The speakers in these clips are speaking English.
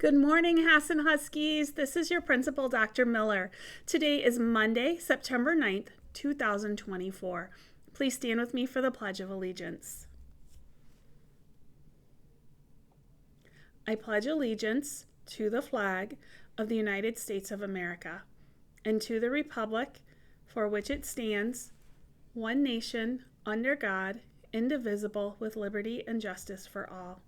Good morning, Hassan Huskies. This is your principal, Dr. Miller. Today is Monday, September 9th, 2024. Please stand with me for the Pledge of Allegiance. I pledge allegiance to the flag of the United States of America and to the republic for which it stands, one nation, under God, indivisible, with liberty and justice for all.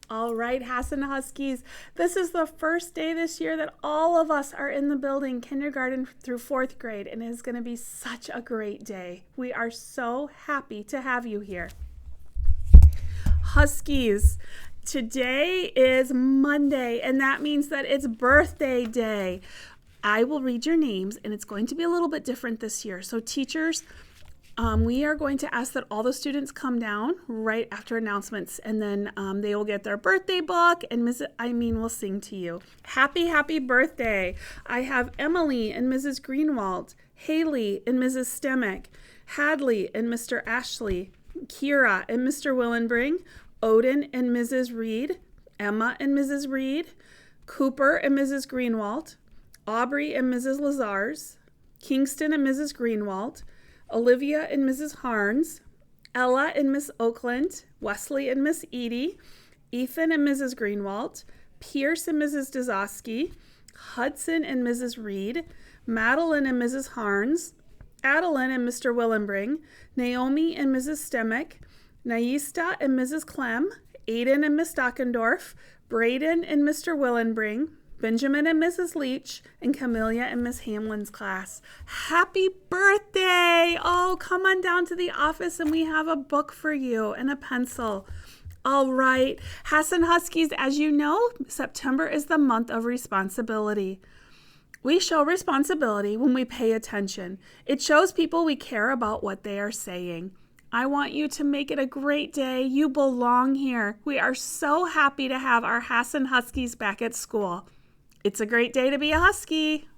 All right, Hassan Huskies, this is the first day this year that all of us are in the building, kindergarten through fourth grade, and it is going to be such a great day. We are so happy to have you here. Huskies, today is Monday, and that means that it's birthday day. I will read your names, and it's going to be a little bit different this year. So teachers, we are going to ask that all the students come down right after announcements, and then they will get their birthday book, and Mrs. Eileen will sing to you. Happy birthday. I have Emily and Mrs. Greenwald, Haley and Mrs. Stemick, Hadley and Mr. Ashley, Kira and Mr. Willenbring, Odin and Mrs. Reed, Emma and Mrs. Reed, Cooper and Mrs. Greenwald, Aubrey and Mrs. Lazars, Kingston and Mrs. Greenwald, Olivia and Mrs. Harns, Ella and Miss Oakland, Wesley and Miss Edie, Ethan and Mrs. Greenwald, Pierce and Mrs. Dazowski, Hudson and Mrs. Reed, Madeline and Mrs. Harns, Adeline and Mr. Willenbring, Naomi and Mrs. Stemick, Naista and Mrs. Clem, Aiden and Miss Dockendorf, Braden and Mr. Willenbring, Benjamin and Mrs. Leach, and Camellia and Miss Hamlin's class. Happy birthday! Oh, come on down to the office and we have a book for you and a pencil. All right, Hassan Huskies, as you know, September is the month of responsibility. We show responsibility when we pay attention. It shows people we care about what they are saying. I want you to make it a great day. You belong here. We are so happy to have our Hassan Huskies back at school. It's a great day to be a Husky.